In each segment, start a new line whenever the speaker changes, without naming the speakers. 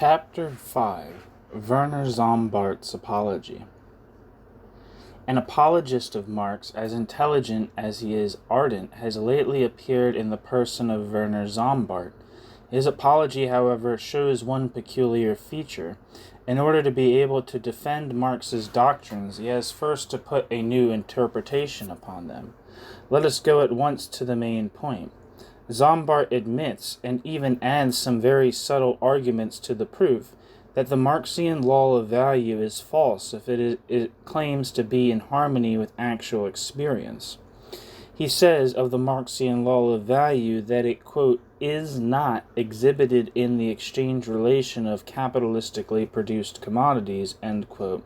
Chapter 5 Werner Sombart's Apology. An apologist of Marx, as intelligent as he is ardent, has lately appeared in the person of Werner Sombart. His apology, however, shows one peculiar feature. In order to be able to defend Marx's doctrines, he has first to put a new interpretation upon them. Let us go at once to the main point. Sombart admits, and even adds some very subtle arguments to the proof, that the Marxian law of value is false if it claims to be in harmony with actual experience. He says of the Marxian law of value that it, quote, is not exhibited in the exchange relation of capitalistically produced commodities, end quote,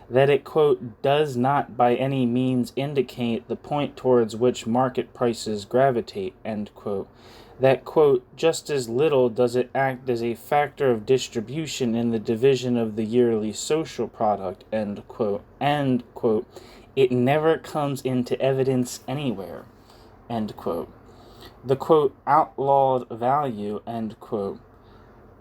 that it, quote, does not by any means indicate the point towards which market prices gravitate, end quote, that, quote, just as little does it act as a factor of distribution in the division of the yearly social product, end quote, and, quote, it never comes into evidence anywhere, end quote. The, quote, outlawed value, end quote,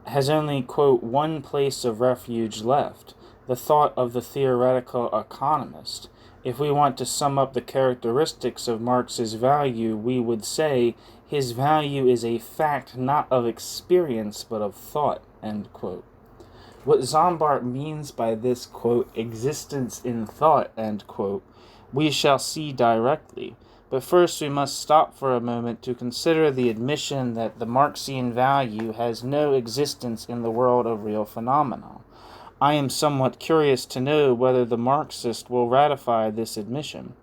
has only, quote, one place of refuge left, the thought of the theoretical economist. If we want to sum up the characteristics of Marx's value, we would say his value is a fact not of experience but of thought, end quote. What Sombart means by this, quote, existence in thought, end quote, we shall see directly. But first we must stop for a moment to consider the admission that the Marxian value has no existence in the world of real phenomena. I am somewhat curious to know whether the Marxist will ratify this admission.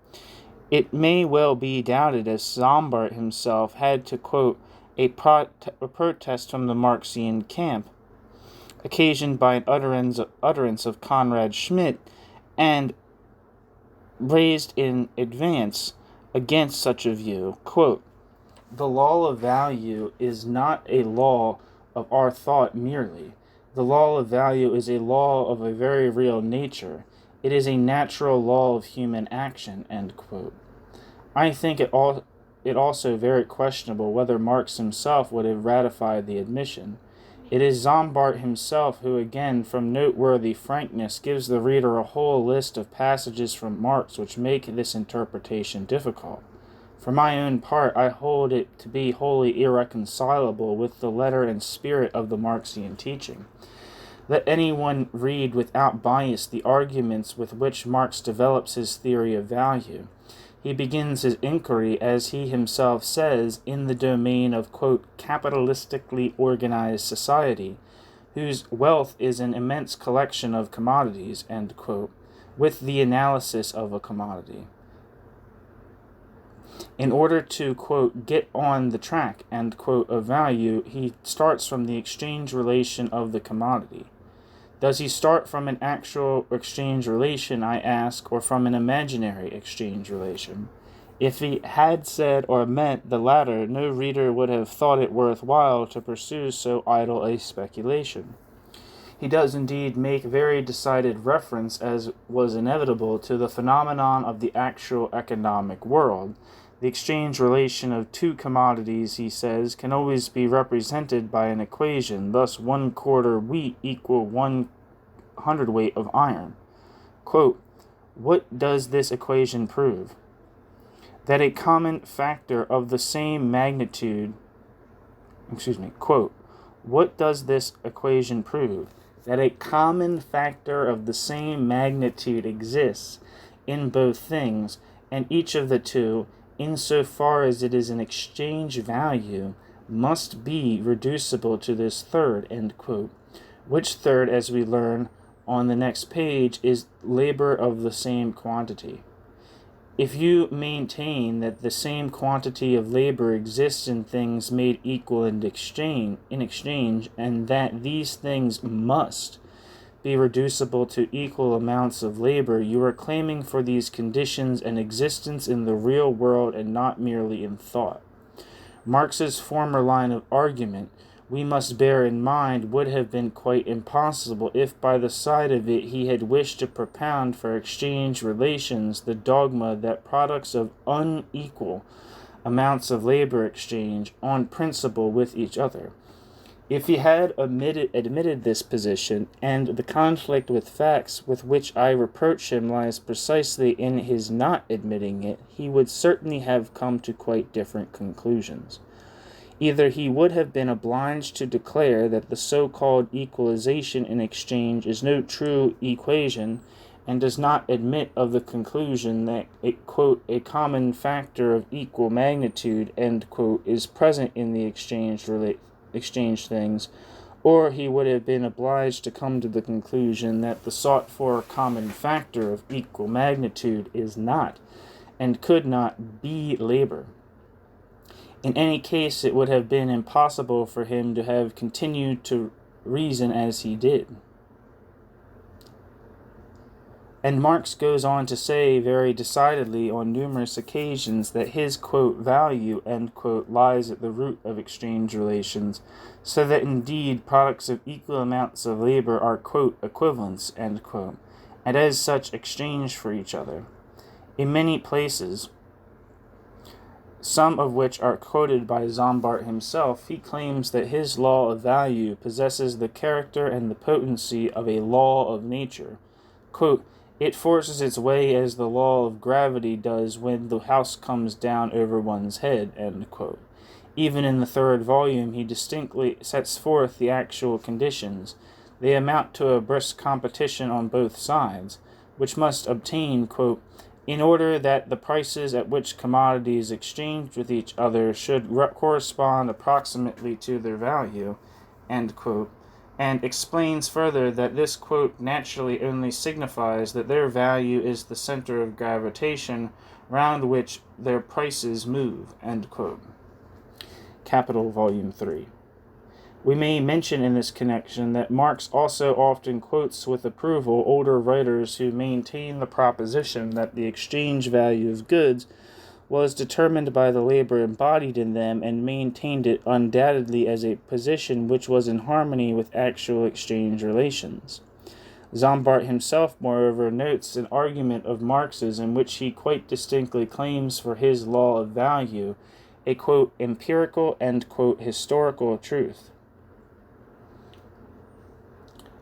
It may well be doubted, as Sombart himself had to quote a protest from the Marxian camp, occasioned by an utterance of Conrad Schmidt, and raised in advance against such a view. Quote, the law of value is not a law of our thought merely. The law of value is a law of a very real nature. It is a natural law of human action, end quote. I think it also very questionable whether Marx himself would have ratified the admission. It is Sombart himself who, again, from noteworthy frankness, gives the reader a whole list of passages from Marx which make this interpretation difficult. For my own part, I hold it to be wholly irreconcilable with the letter and spirit of the Marxian teaching. Let anyone read without bias the arguments with which Marx develops his theory of value. He begins his inquiry, as he himself says, in the domain of, quote, capitalistically organized society, whose wealth is an immense collection of commodities, end quote, with the analysis of a commodity. In order to, quote, get on the track, end quote, of value, he starts from the exchange relation of the commodity. Does he start from an actual exchange relation, I ask, or from an imaginary exchange relation? If he had said or meant the latter, no reader would have thought it worth while to pursue so idle a speculation. He does indeed make very decided reference, as was inevitable, to the phenomenon of the actual economic world. The exchange relation of two commodities, he says, can always be represented by an equation, thus 1/4 wheat equal 1 hundredweight of iron. Quote, what does this equation prove? That a common factor of the same magnitude, quote, what does this equation prove? That a common factor of the same magnitude exists in both things, and each of the two, insofar as it is an exchange value, must be reducible to this third, end quote, which third, as we learn on the next page, is labor of the same quantity. If you maintain that the same quantity of labor exists in things made equal in exchange, and that these things must be reducible to equal amounts of labor, you are claiming for these conditions an existence in the real world and not merely in thought. Marx's former line of argument, we must bear in mind, would have been quite impossible if by the side of it he had wished to propound for exchange relations the dogma that products of unequal amounts of labor exchange on principle with each other. If he had admitted this position, and the conflict with facts with which I reproach him lies precisely in his not admitting it, he would certainly have come to quite different conclusions. Either he would have been obliged to declare that the so-called equalization in exchange is no true equation, and does not admit of the conclusion that quote, a common factor of equal magnitude, end quote, is present in the exchange things, or he would have been obliged to come to the conclusion that the sought-for common factor of equal magnitude is not, and could not be labor. In any case, it would have been impossible for him to have continued to reason as he did. And Marx goes on to say very decidedly on numerous occasions that his, quote, value, end quote, lies at the root of exchange relations, so that indeed products of equal amounts of labor are, quote, equivalents, end quote, and as such exchange for each other. In many places, some of which are quoted by Sombart himself, he claims that his law of value possesses the character and the potency of a law of nature. Quote, it forces its way as the law of gravity does when the house comes down over one's head, end quote. Even in the third volume, he distinctly sets forth the actual conditions. They amount to a brisk competition on both sides, which must obtain, quote, in order that the prices at which commodities exchanged with each other should correspond approximately to their value, end quote, and explains further that this, quote, naturally only signifies that their value is the center of gravitation round which their prices move, end quote. Capital, Volume 3. We may mention in this connection that Marx also often quotes with approval older writers who maintain the proposition that the exchange value of goods was determined by the labor embodied in them, and maintained it undoubtedly as a position which was in harmony with actual exchange relations. Sombart himself, moreover, notes an argument of Marx's in which he quite distinctly claims for his law of value a, quote, empirical and, quote, historical truth.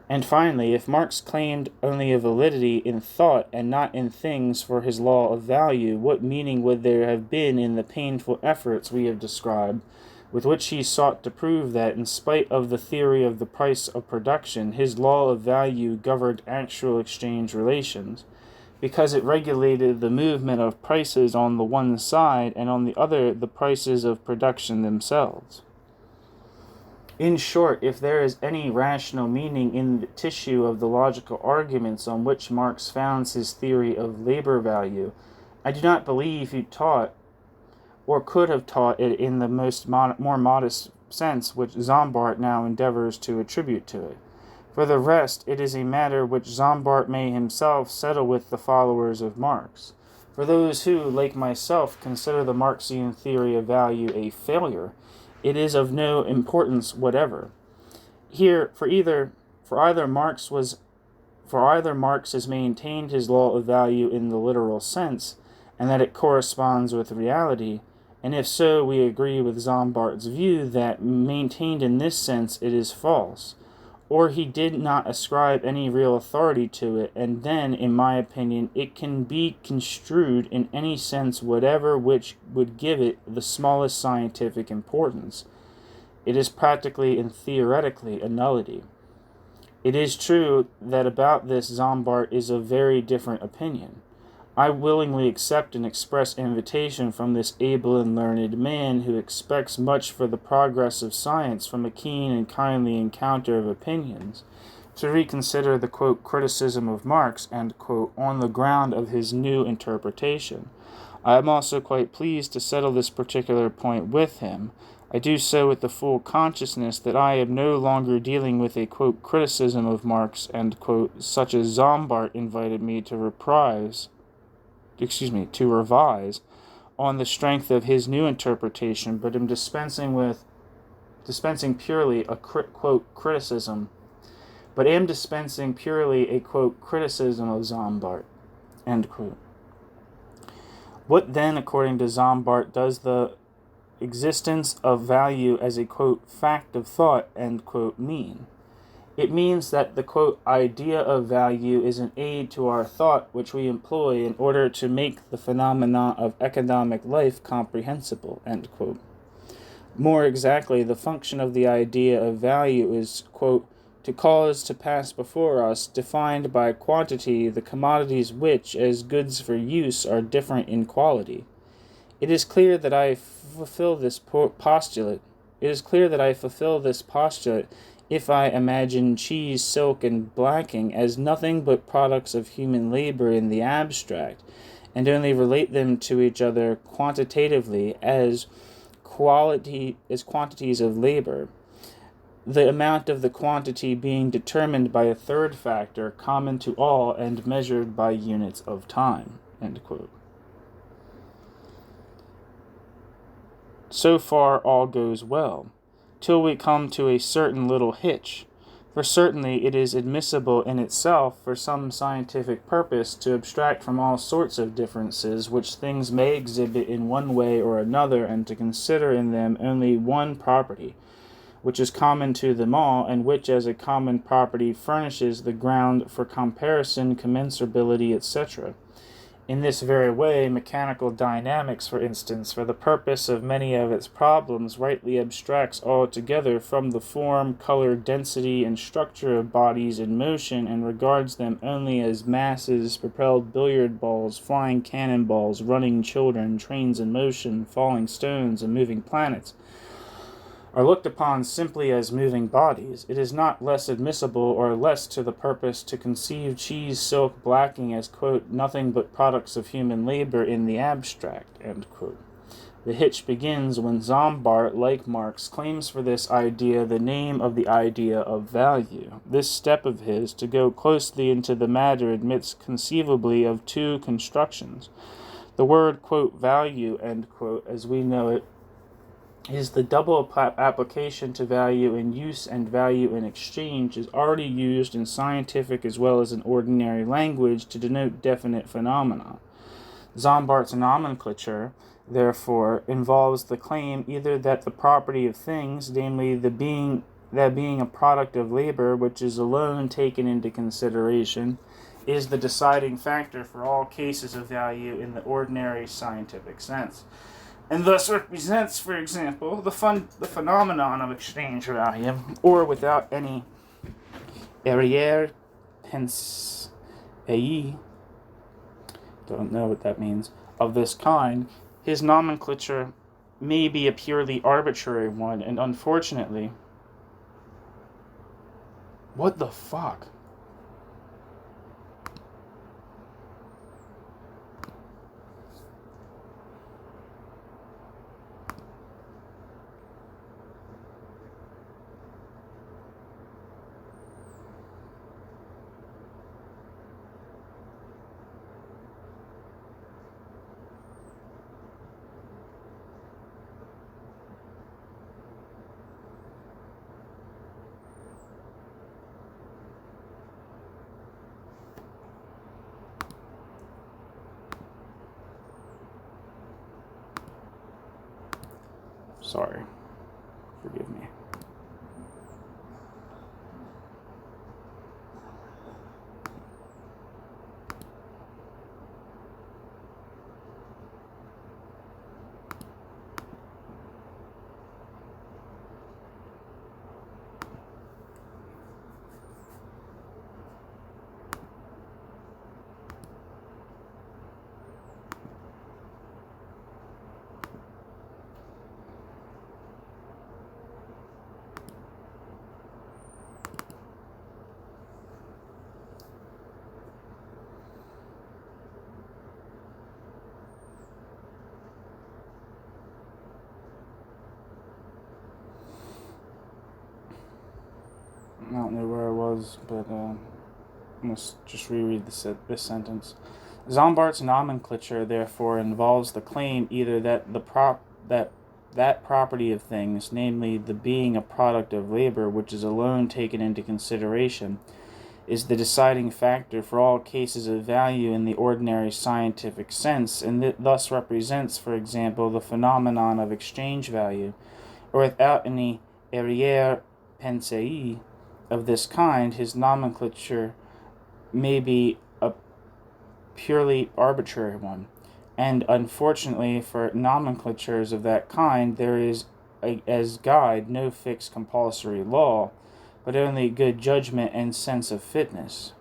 And finally, if Marx claimed only a validity in thought and not in things for his law of value, what meaning would there have been in the painful efforts we have described, with which he sought to prove that, in spite of the theory of the price of production, his law of value governed actual exchange relations, because it regulated the movement of prices on the one side, and on the other the prices of production themselves? In short, if there is any rational meaning in the tissue of the logical arguments on which Marx founds his theory of labor value, I do not believe he taught, or could have taught it in the more modest sense which Sombart now endeavors to attribute to it. For the rest, it is a matter which Sombart may himself settle with the followers of Marx. For those who, like myself, consider the Marxian theory of value a failure, it is of no importance whatever. Here, for either Marx has maintained his law of value in the literal sense, and that it corresponds with reality, and if so, we agree with Sombart's view that, maintained in this sense, it is false, or he did not ascribe any real authority to it, and then, in my opinion, it can be construed in any sense whatever which would give it the smallest scientific importance. It is practically and theoretically a nullity. It is true that about this Sombart is of very different opinion. I willingly accept an express invitation from this able and learned man, who expects much for the progress of science from a keen and kindly encounter of opinions, to reconsider the, quote, criticism of Marx, and, quote, on the ground of his new interpretation. I am also quite pleased to settle this particular point with him. I do so with the full consciousness that I am no longer dealing with a, quote, criticism of Marx, and, quote, such as Sombart invited me to revise on the strength of his new interpretation, but am dispensing purely a quote criticism of Sombart, end quote. What then, according to Sombart, does the existence of value as a, quote, fact of thought, end quote, mean? It means that the, quote, idea of value is an aid to our thought which we employ in order to make the phenomena of economic life comprehensible, end quote. More exactly, the function of the idea of value is, quote, to cause to pass before us, defined by quantity, the commodities which, as goods for use, are different in quality. It is clear that I fulfill this postulate. If I imagine cheese, silk, and blacking as nothing but products of human labor in the abstract, and only relate them to each other quantitatively as quantities of labor, the amount of the quantity being determined by a third factor common to all and measured by units of time, end quote. So far all goes well, till we come to a certain little hitch, for certainly it is admissible in itself for some scientific purpose to abstract from all sorts of differences which things may exhibit in one way or another, and to consider in them only one property, which is common to them all, and which as a common property furnishes the ground for comparison, commensurability, etc. In this very way, mechanical dynamics, for instance, for the purpose of many of its problems, rightly abstracts altogether from the form, color, density, and structure of bodies in motion, and regards them only as masses, propelled billiard balls, flying cannon balls, running children, trains in motion, falling stones, and moving planets, are looked upon simply as moving bodies. It is not less admissible or less to the purpose to conceive cheese, silk, blacking as, quote, nothing but products of human labor in the abstract, end quote. The hitch begins when Sombart, like Marx, claims for this idea the name of the idea of value. This step of his, to go closely into the matter, admits conceivably of two constructions. The word, quote, value, end quote, as we know it, is the double application to value in use and value in exchange, is already used in scientific as well as in ordinary language to denote definite phenomena. Sombart's nomenclature, therefore, involves the claim either that the property of things, namely being a product of labor which is alone taken into consideration, is the deciding factor for all cases of value in the ordinary scientific sense, and thus represents, for example, the phenomenon of exchange value, or without any arrière pensée, don't know what that means, of this kind. His nomenclature may be a purely arbitrary one, and unfortunately, what the fuck? Sorry. Forgive me. I don't know where I was, but I must just reread this sentence. Sombart's nomenclature, therefore, involves the claim either that that property of things, namely the being a product of labor which is alone taken into consideration, is the deciding factor for all cases of value in the ordinary scientific sense, and thus represents, for example, the phenomenon of exchange value, or without any arrière-pensée of this kind, his nomenclature may be a purely arbitrary one. And unfortunately for nomenclatures of that kind, there is, as guide, no fixed compulsory law, but only good judgment and sense of fitness.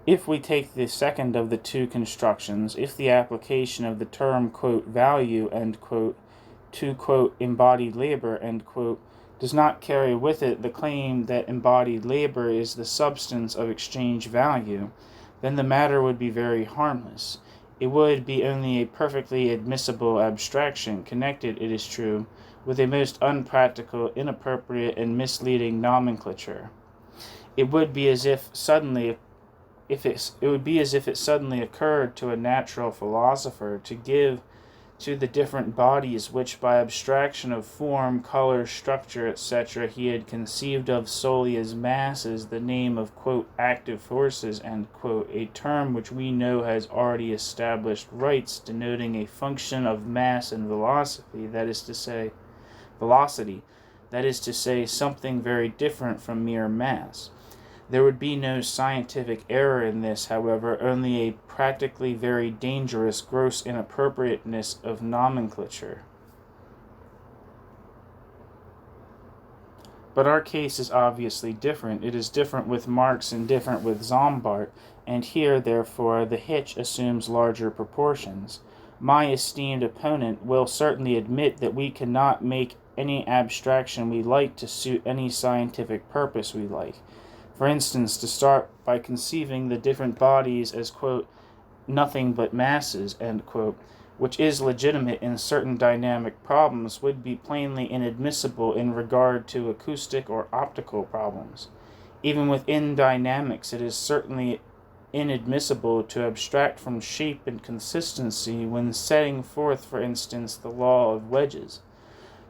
If we take the second of the two constructions, if the application of the term, quote, value, end quote, to, quote, embodied labor, end quote, does not carry with it the claim that embodied labor is the substance of exchange value, then the matter would be very harmless. It would be only a perfectly admissible abstraction, connected, it is true, with a most unpractical, inappropriate, and misleading nomenclature. It would be as if it suddenly occurred to a natural philosopher to give to the different bodies which by abstraction of form, color, structure, etc., he had conceived of solely as masses, the name of, quote, active forces, end quote, a term which we know has already established rights denoting a function of mass and velocity, that is to say, something very different from mere mass. There would be no scientific error in this, however, only a practically very dangerous gross inappropriateness of nomenclature. But our case is obviously different. It is different with Marx and different with Sombart, and here, therefore, the hitch assumes larger proportions. My esteemed opponent will certainly admit that we cannot make any abstraction we like to suit any scientific purpose we like. For instance, to start by conceiving the different bodies as, quote, nothing but masses, end quote, which is legitimate in certain dynamic problems, would be plainly inadmissible in regard to acoustic or optical problems. Even within dynamics, it is certainly inadmissible to abstract from shape and consistency when setting forth, for instance, the law of wedges.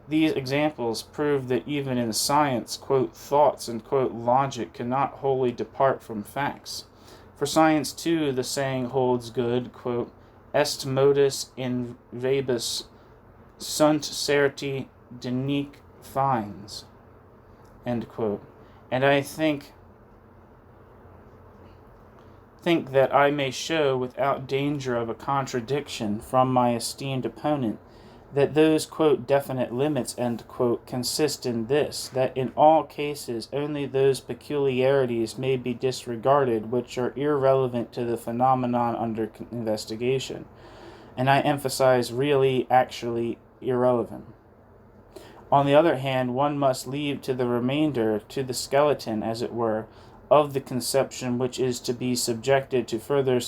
These examples prove that even in science, quote, thoughts and, quote, logic cannot wholly depart from facts. For science, too, the saying holds good, quote, est modus in rebus sunt certi denique fines, end quote. And I think that I may show, without danger of a contradiction from my esteemed opponent, that those, quote, definite limits, end quote, consist in this, that in all cases only those peculiarities may be disregarded which are irrelevant to the phenomenon under investigation, and I emphasize really, actually irrelevant. On the other hand, one must leave to the remainder, to the skeleton, as it were, of the conception which is to be subjected to further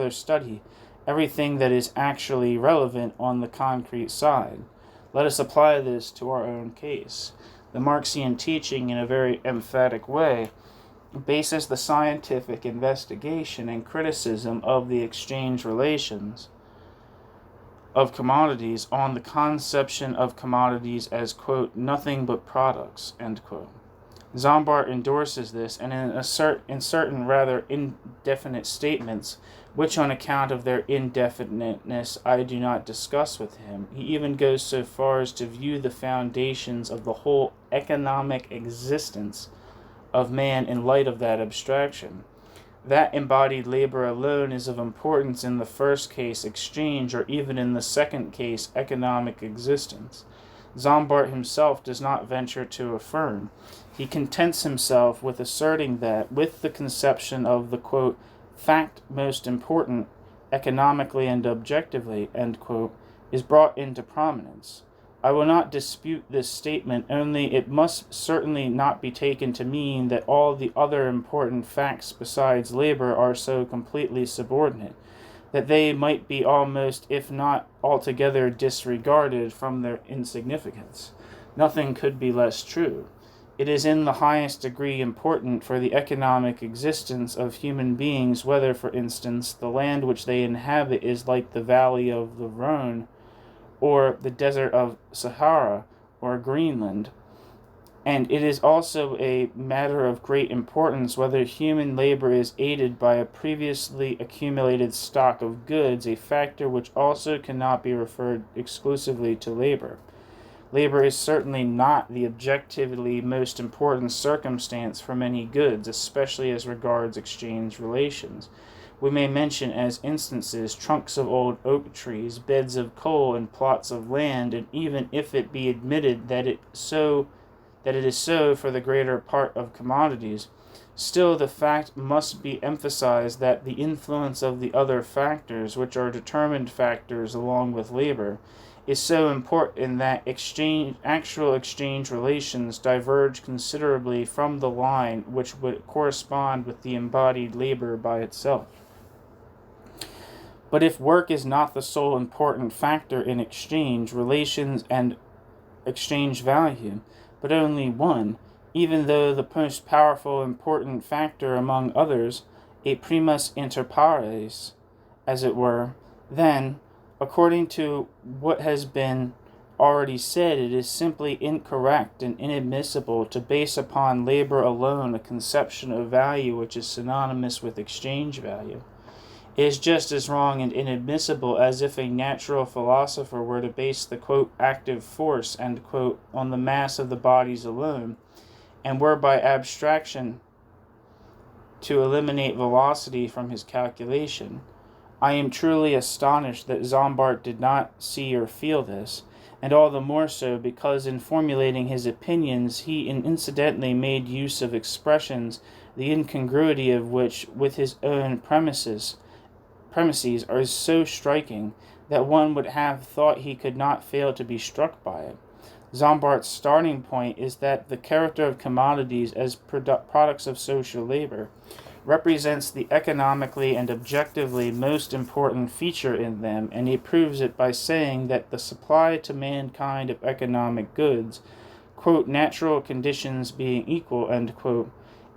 study, everything that is actually relevant on the concrete side. Let us apply this to our own case. The Marxian teaching, in a very emphatic way, bases the scientific investigation and criticism of the exchange relations of commodities on the conception of commodities as, quote, nothing but products, end quote. Sombart endorses this, and in certain rather indefinite statements, which on account of their indefiniteness I do not discuss with him, he even goes so far as to view the foundations of the whole economic existence of man in light of that abstraction. That embodied labor alone is of importance in the first case, exchange, or even in the second case, economic existence. Sombart himself does not venture to affirm. He contents himself with asserting that, with the conception of the, quote, fact most important, economically and objectively, end quote, is brought into prominence. I will not dispute this statement, only it must certainly not be taken to mean that all the other important facts besides labor are so completely subordinate, that they might be almost, if not altogether, disregarded from their insignificance. Nothing could be less true. It is in the highest degree important for the economic existence of human beings whether, for instance, the land which they inhabit is like the valley of the Rhone, or the desert of Sahara, or Greenland, And it is also a matter of great importance whether human labor is aided by a previously accumulated stock of goods, a factor which also cannot be referred exclusively to labor. Labor is certainly not the objectively most important circumstance for many goods, especially as regards exchange relations. We may mention as instances trunks of old oak trees, beds of coal, and plots of land, and even if it be admitted that it is so for the greater part of commodities, still the fact must be emphasized that the influence of the other factors, which are determined factors along with labor, is so important that actual exchange relations diverge considerably from the line which would correspond with the embodied labor by itself. But if work is not the sole important factor in exchange relations and exchange value, but only one, even though the most powerful important factor among others, a primus inter pares, as it were, then, according to what has been already said, it is simply incorrect and inadmissible to base upon labor alone a conception of value which is synonymous with exchange value. It is just as wrong and inadmissible as if a natural philosopher were to base the, quote, active force, end quote, on the mass of the bodies alone, and were by abstraction to eliminate velocity from his calculation. I am truly astonished that Sombart did not see or feel this, and all the more so because in formulating his opinions he incidentally made use of expressions the incongruity of which with his own premises are so striking that one would have thought he could not fail to be struck by it. Sombart's starting point is that the character of commodities as products of social labor represents the economically and objectively most important feature in them, and he proves it by saying that the supply to mankind of economic goods, quote, natural conditions being equal, end quote,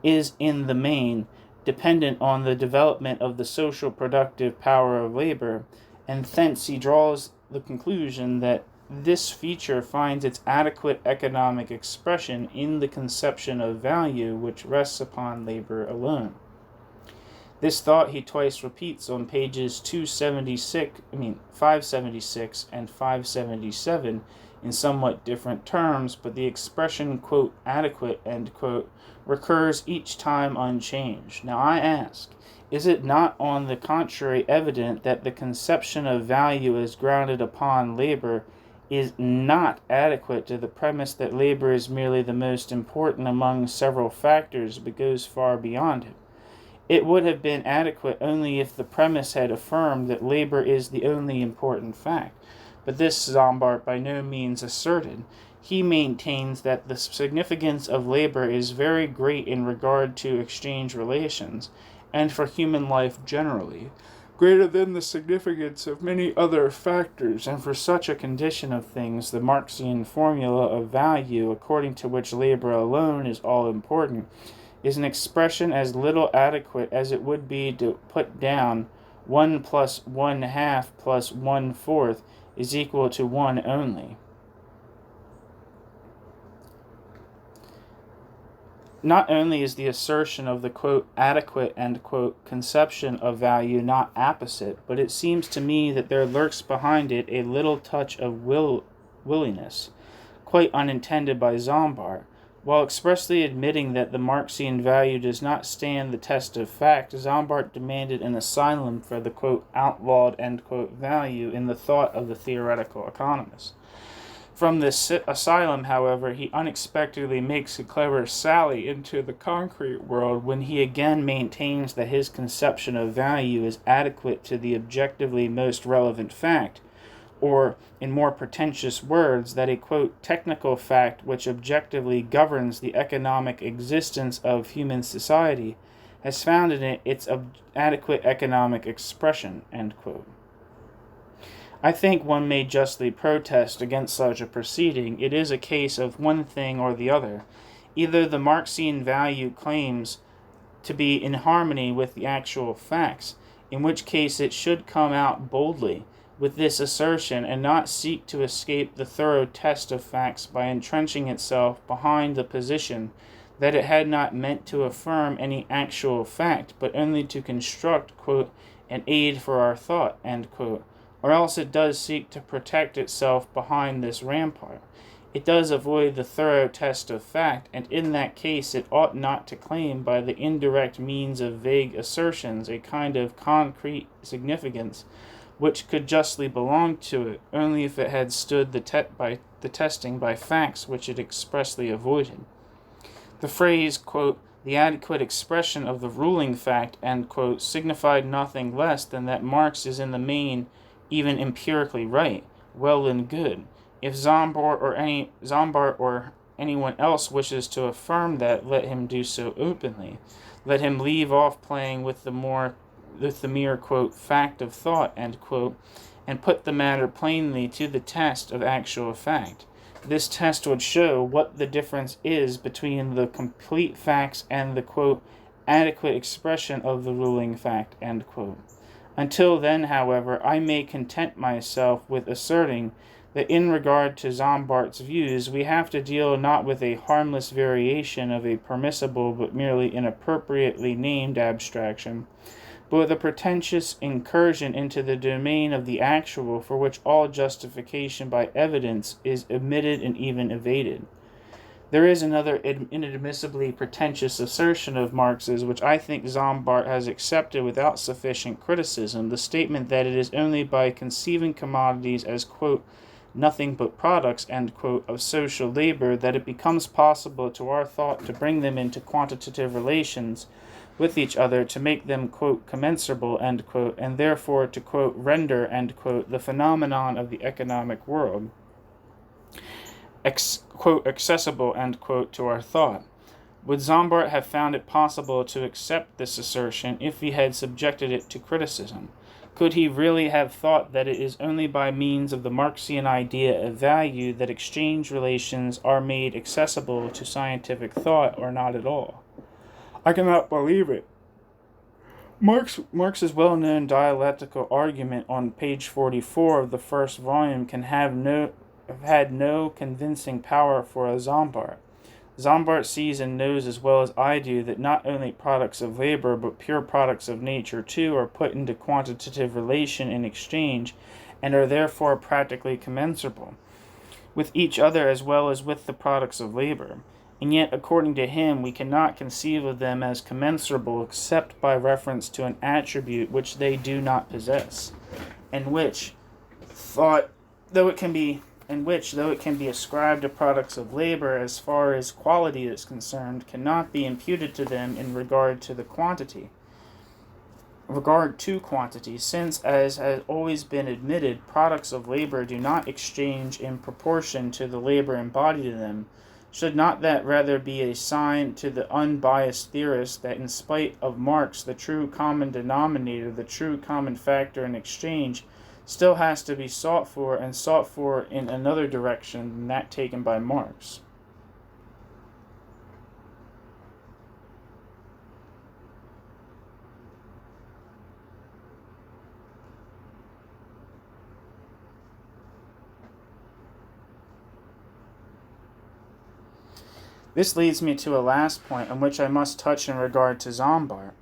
is in the main dependent on the development of the social productive power of labor, and thence he draws the conclusion that this feature finds its adequate economic expression in the conception of value which rests upon labor alone. This thought he twice repeats on pages 576 and 577 in somewhat different terms, but the expression, quote, adequate, end quote, recurs each time unchanged. Now I ask, is it not on the contrary evident that the conception of value as grounded upon labor is not adequate to the premise that labor is merely the most important among several factors, but goes far beyond it? It would have been adequate only if the premise had affirmed that labor is the only important fact. But this Sombart by no means asserted. He maintains that the significance of labor is very great in regard to exchange relations, and for human life generally, greater than the significance of many other factors, and for such a condition of things, the Marxian formula of value, according to which labor alone is all important, is an expression as little adequate as it would be to put down 1 plus 1/2 plus 1/4 is equal to 1 only. Not only is the assertion of the, quote, adequate, end quote, conception of value not apposite, but it seems to me that there lurks behind it a little touch of williness, quite unintended by Sombart. While expressly admitting that the Marxian value does not stand the test of fact, Sombart demanded an asylum for the, quote, outlawed, end quote, value in the thought of the theoretical economist. From this asylum, however, he unexpectedly makes a clever sally into the concrete world when he again maintains that his conception of value is adequate to the objectively most relevant fact, or, in more pretentious words, that a, quote, technical fact which objectively governs the economic existence of human society has found in it its adequate economic expression, end quote. I think one may justly protest against such a proceeding. It is a case of one thing or the other. Either the Marxian value claims to be in harmony with the actual facts, in which case it should come out boldly, with this assertion, and not seek to escape the thorough test of facts by entrenching itself behind the position that it had not meant to affirm any actual fact, but only to construct, quote, an aid for our thought, end quote, or else it does seek to protect itself behind this rampart. It does avoid the thorough test of fact, and in that case it ought not to claim by the indirect means of vague assertions a kind of concrete significance which could justly belong to it, only if it had stood the testing by facts which it expressly avoided. The phrase, quote, the adequate expression of the ruling fact, end quote, signified nothing less than that Marx is in the main even empirically right, well and good. If Sombart or anyone else wishes to affirm that, let him do so openly. Let him leave off playing with the mere, quote, fact of thought, end quote, and put the matter plainly to the test of actual fact. This test would show what the difference is between the complete facts and the, quote, adequate expression of the ruling fact, end quote. Until then, however, I may content myself with asserting that in regard to Sombart's views, we have to deal not with a harmless variation of a permissible but merely inappropriately named abstraction, but with a pretentious incursion into the domain of the actual for which all justification by evidence is omitted and even evaded. There is another inadmissibly pretentious assertion of Marx's, which I think Sombart has accepted without sufficient criticism, the statement that it is only by conceiving commodities as, quote, nothing but products, end quote, of social labor that it becomes possible to our thought to bring them into quantitative relations with each other, to make them, quote, commensurable, end quote, and therefore to, quote, render, end quote, the phenomenon of the economic world, quote, accessible, end quote, to our thought. Would Sombart have found it possible to accept this assertion if he had subjected it to criticism? Could he really have thought that it is only by means of the Marxian idea of value that exchange relations are made accessible to scientific thought, or not at all? I cannot believe it. Marx's well-known dialectical argument on page 44 of the first volume can have had no convincing power for a Sombart. Sombart sees and knows as well as I do that not only products of labor, but pure products of nature too, are put into quantitative relation in exchange, and are therefore practically commensurable with each other as well as with the products of labor. And yet, according to him, we cannot conceive of them as commensurable except by reference to an attribute which they do not possess, and which, though it can be ascribed to products of labor as far as quality is concerned, cannot be imputed to them in regard to quantity, since, as has always been admitted, products of labor do not exchange in proportion to the labor embodied in them. Should not that rather be a sign to the unbiased theorist that in spite of Marx, the true common denominator, the true common factor in exchange, still has to be sought for in another direction than that taken by Marx? This leads me to a last point on which I must touch in regard to Sombart.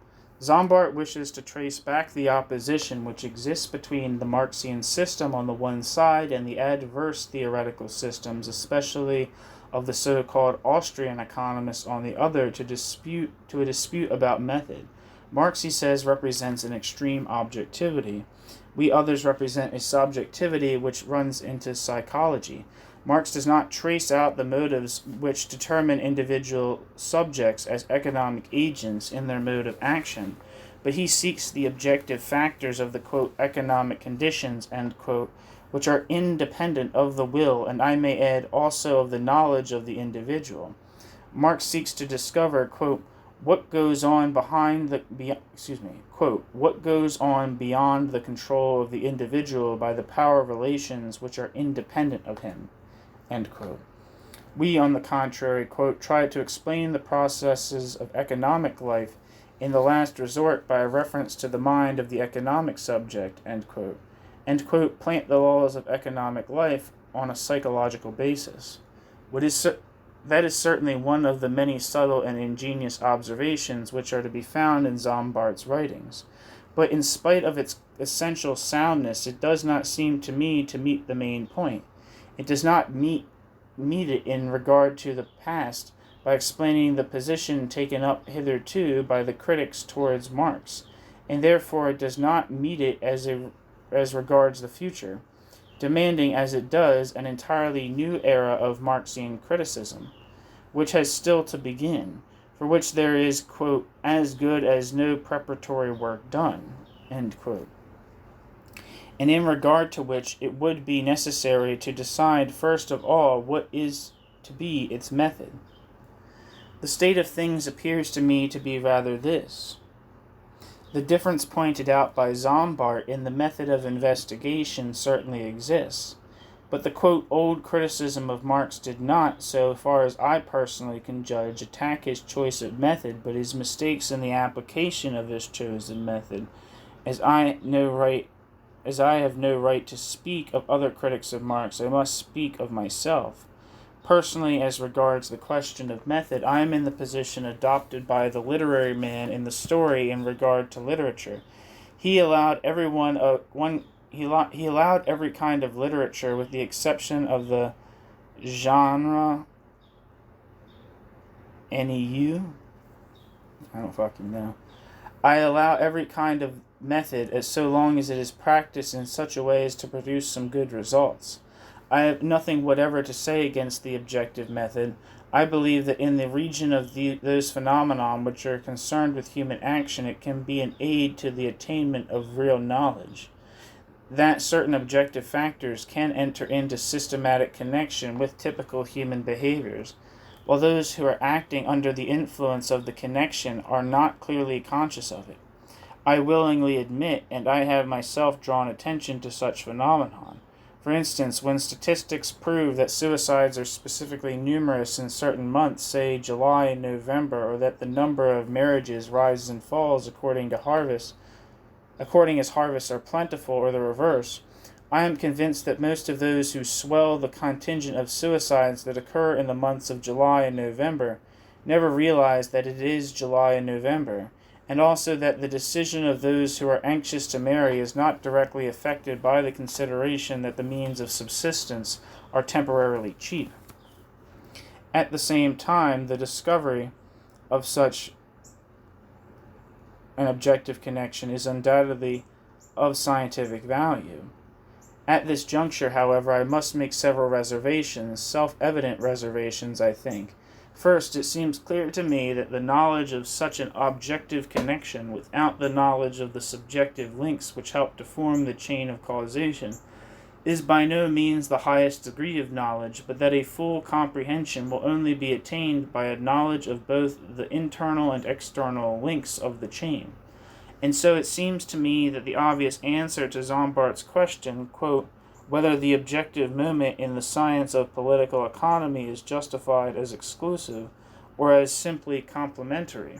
Sombart wishes to trace back the opposition which exists between the Marxian system on the one side and the adverse theoretical systems, especially of the so-called Austrian economists on the other, to a dispute about method. Marx, he says, represents an extreme objectivity. We others represent a subjectivity which runs into psychology. Marx does not trace out the motives which determine individual subjects as economic agents in their mode of action, but he seeks the objective factors of the, quote, economic conditions, end quote, which are independent of the will, and I may add also of the knowledge of the individual. Marx seeks to discover, quote, what goes on what goes on beyond the control of the individual by the power relations which are independent of him, end quote. We, on the contrary, quote, try to explain the processes of economic life in the last resort by a reference to the mind of the economic subject, end quote. and, quote, plant the laws of economic life on a psychological basis. That is certainly one of the many subtle and ingenious observations which are to be found in Sombart's writings. But in spite of its essential soundness, it does not seem to me to meet the main point. It does not meet it in regard to the past by explaining the position taken up hitherto by the critics towards Marx, and therefore it does not meet it as regards the future, demanding as it does an entirely new era of Marxian criticism, which has still to begin, for which there is, quote, as good as no preparatory work done, end quote, and in regard to which it would be necessary to decide first of all what is to be its method. The state of things appears to me to be rather this. The difference pointed out by Sombart in the method of investigation certainly exists, but the, quote, old criticism of Marx did not, so far as I personally can judge, attack his choice of method, but his mistakes in the application of his chosen method. As I have no right to speak of other critics of Marx, I must speak of myself. Personally, as regards the question of method, I am in the position adopted by the literary man in the story in regard to literature. He allowed every kind of literature, with the exception of the genre NEU. I don't fucking know. I allow every kind of method as so long as it is practiced in such a way as to produce some good results. I have nothing whatever to say against the objective method. I believe that in the region of those phenomena which are concerned with human action, it can be an aid to the attainment of real knowledge. That certain objective factors can enter into systematic connection with typical human behaviors, while those who are acting under the influence of the connection are not clearly conscious of it. I willingly admit, and I have myself drawn attention to such phenomenon. For instance, when statistics prove that suicides are specifically numerous in certain months, say July and November, or that the number of marriages rises and falls according as harvests are plentiful, or the reverse, I am convinced that most of those who swell the contingent of suicides that occur in the months of July and November never realize that it is July and November, and also that the decision of those who are anxious to marry is not directly affected by the consideration that the means of subsistence are temporarily cheap. At the same time, the discovery of such an objective connection is undoubtedly of scientific value. At this juncture, however, I must make several reservations, self-evident reservations, I think. First, it seems clear to me that the knowledge of such an objective connection, without the knowledge of the subjective links which help to form the chain of causation, is by no means the highest degree of knowledge, but that a full comprehension will only be attained by a knowledge of both the internal and external links of the chain. And so it seems to me that the obvious answer to Sombart's question, quote, whether the objective moment in the science of political economy is justified as exclusive or as simply complementary,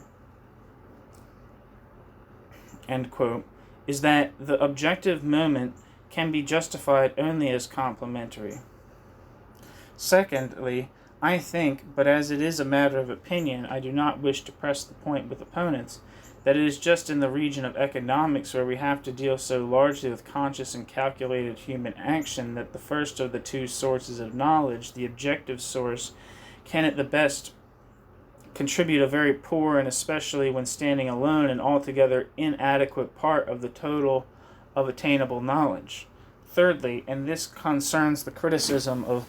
end quote, is that the objective moment can be justified only as complementary. Secondly, I think, but as it is a matter of opinion, I do not wish to press the point with opponents, that it is just in the region of economics where we have to deal so largely with conscious and calculated human action that the first of the two sources of knowledge, the objective source, can at the best contribute a very poor and especially when standing alone an altogether inadequate part of the total of attainable knowledge. Thirdly, and this concerns the criticism of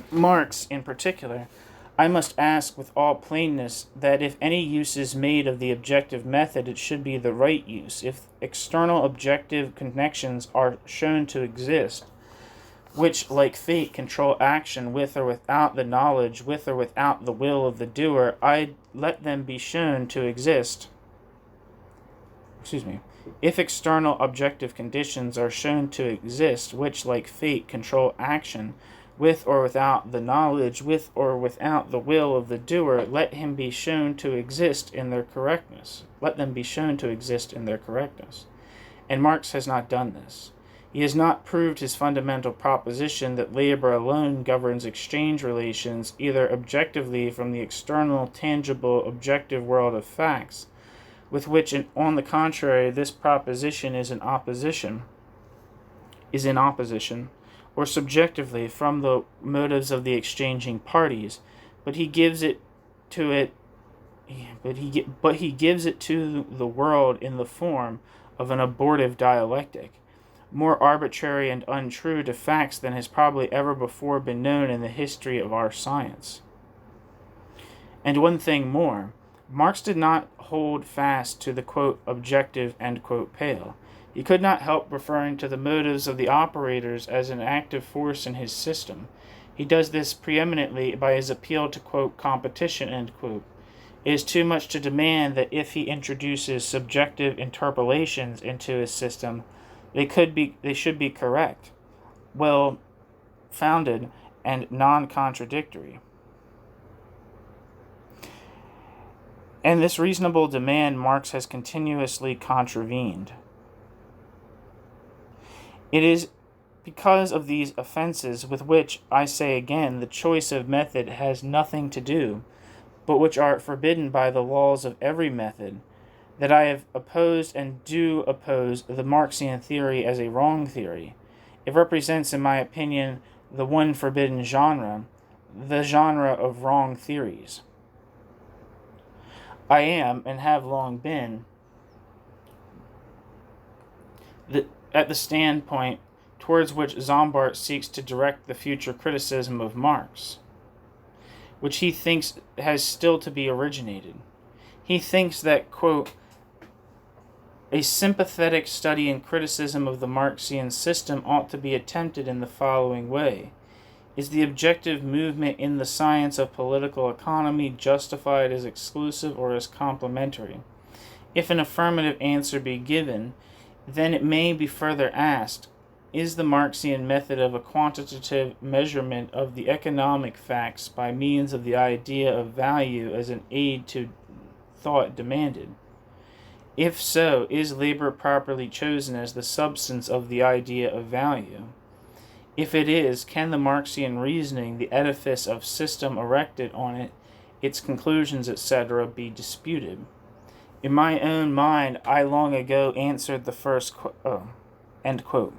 Marx in particular, I must ask with all plainness that if any use is made of the objective method, it should be the right use. If external objective connections are shown to exist, which, like fate, control action with or without the knowledge, with or without the will of the doer, I let them be shown to exist. If external objective conditions are shown to exist, which, like fate, control action, with or without the knowledge, with or without the will of the doer, let him be shown to exist in their correctness. Let them be shown to exist in their correctness. And Marx has not done this. He has not proved his fundamental proposition that labor alone governs exchange relations, either objectively from the external, tangible, objective world of facts, with which, on the contrary, this proposition is in opposition, or subjectively from the motives of the exchanging parties, but he gives it to the world in the form of an abortive dialectic, more arbitrary and untrue to facts than has probably ever before been known in the history of our science. And one thing more, Marx did not hold fast to the quote objective end quote pale. He could not help referring to the motives of the operators as an active force in his system. He does this preeminently by his appeal to quote competition end quote. It is too much to demand that if he introduces subjective interpolations into his system, they should be correct, well founded, and non-contradictory. And this reasonable demand Marx has continuously contravened. It is because of these offenses with which, I say again, the choice of method has nothing to do, but which are forbidden by the laws of every method, that I have opposed and do oppose the Marxian theory as a wrong theory. It represents, in my opinion, the one forbidden genre, the genre of wrong theories. I am, and have long been, at the standpoint towards which Sombart seeks to direct the future criticism of Marx, which he thinks has still to be originated. He thinks that, quote, a sympathetic study and criticism of the Marxian system ought to be attempted in the following way. Is the objective movement in the science of political economy justified as exclusive or as complementary? If an affirmative answer be given, then it may be further asked, is the Marxian method of a quantitative measurement of the economic facts by means of the idea of value as an aid to thought demanded? If so, is labor properly chosen as the substance of the idea of value? If it is, can the Marxian reasoning, the edifice of system erected on it, its conclusions, etc., be disputed? In my own mind, I long ago answered the first end quote.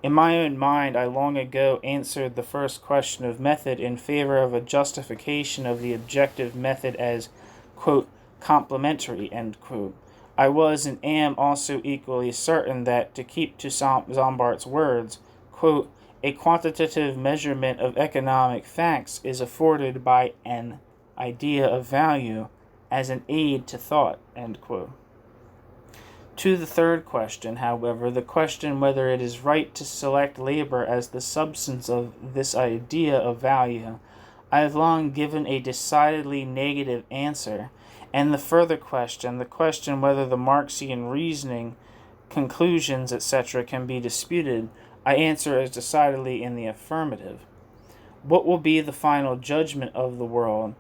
In my own mind, I long ago answered the first question of method in favor of a justification of the objective method as, quote, complementary, end quote. I was and am also equally certain that, to keep to Sombart's words, quote, a quantitative measurement of economic facts is afforded by an idea of value as an aid to thought, end quote. To the third question, however, the question whether it is right to select labor as the substance of this idea of value, I have long given a decidedly negative answer, and the further question, the question whether the Marxian reasoning, conclusions, etc., can be disputed, I answer as decidedly in the affirmative. What will be the final judgment of the world?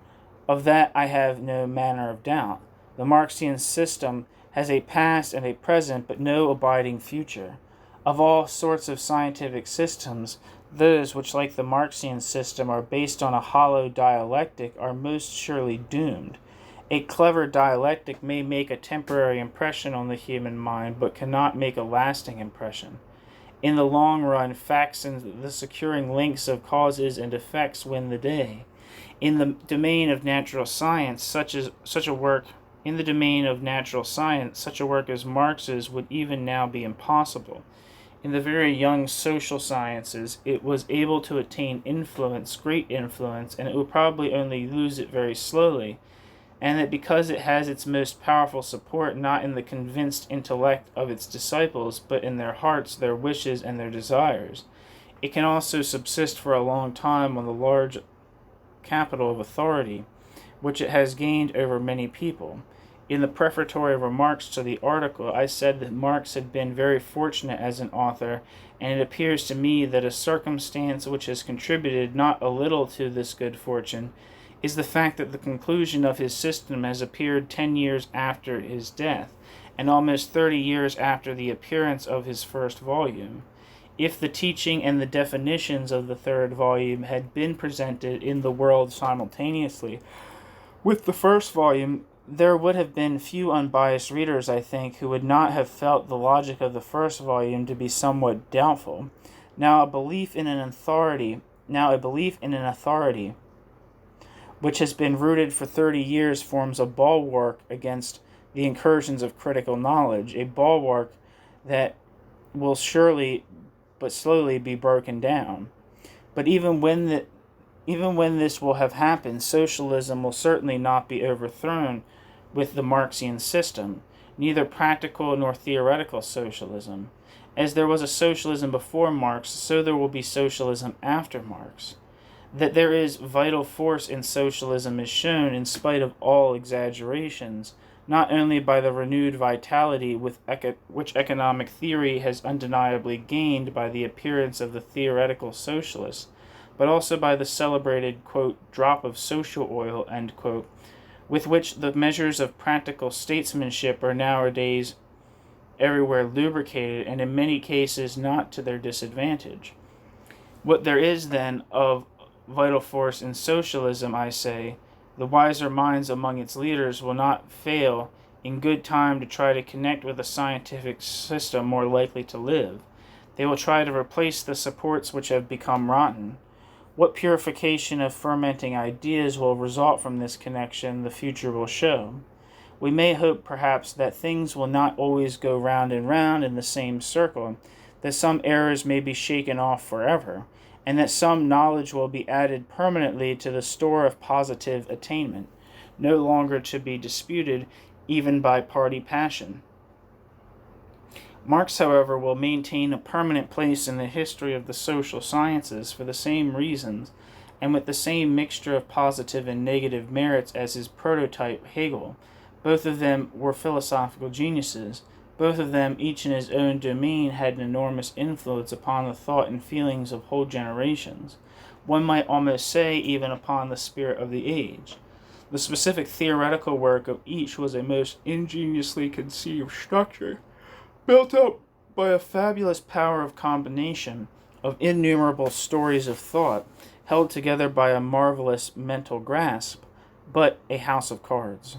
Of that I have no manner of doubt. The Marxian system has a past and a present, but no abiding future. Of all sorts of scientific systems, those which, like the Marxian system, are based on a hollow dialectic are most surely doomed. A clever dialectic may make a temporary impression on the human mind, but cannot make a lasting impression. In the long run, facts and the securing links of causes and effects win the day. In the domain of natural science, such a work as Marx's would even now be impossible. In the very young social sciences, it was able to attain influence, great influence, and it will probably only lose it very slowly, and that because it has its most powerful support not in the convinced intellect of its disciples, but in their hearts, their wishes, and their desires, it can also subsist for a long time on the large capital of authority, which it has gained over many people. In the prefatory remarks to the article, I said that Marx had been very fortunate as an author, and it appears to me that a circumstance which has contributed not a little to this good fortune is the fact that the conclusion of his system has appeared 10 years after his death, and almost 30 years after the appearance of his first volume. if the teaching and the definitions of the third volume had been presented in the world simultaneously with the first volume, there would have been few unbiased readers, I think, who would not have felt the logic of the first volume to be somewhat doubtful. Now a belief in an authority which has been rooted for 30 years forms a bulwark against the incursions of critical knowledge, a bulwark that will surely but slowly be broken down. But even when this will have happened, socialism will certainly not be overthrown with the Marxian system, neither practical nor theoretical socialism. As there was a socialism before Marx, so there will be socialism after Marx. That there is vital force in socialism is shown, in spite of all exaggerations, not only by the renewed vitality which economic theory has undeniably gained by the appearance of the theoretical socialists, but also by the celebrated, quote, drop of social oil, end quote, with which the measures of practical statesmanship are nowadays everywhere lubricated, and in many cases not to their disadvantage. What there is, then, of vital force in socialism, I say, the wiser minds among its leaders will not fail in good time to try to connect with a scientific system more likely to live. They will try to replace the supports which have become rotten. What purification of fermenting ideas will result from this connection, the future will show. We may hope, perhaps, that things will not always go round and round in the same circle, that some errors may be shaken off forever, and that some knowledge will be added permanently to the store of positive attainment, no longer to be disputed even by party passion. Marx, however, will maintain a permanent place in the history of the social sciences for the same reasons, and with the same mixture of positive and negative merits as his prototype Hegel. Both of them were philosophical geniuses. Both of them, each in his own domain, had an enormous influence upon the thought and feelings of whole generations. One might almost say even upon the spirit of the age. The specific theoretical work of each was a most ingeniously conceived structure, built up by a fabulous power of combination, of innumerable stories of thought, held together by a marvelous mental grasp, but a house of cards.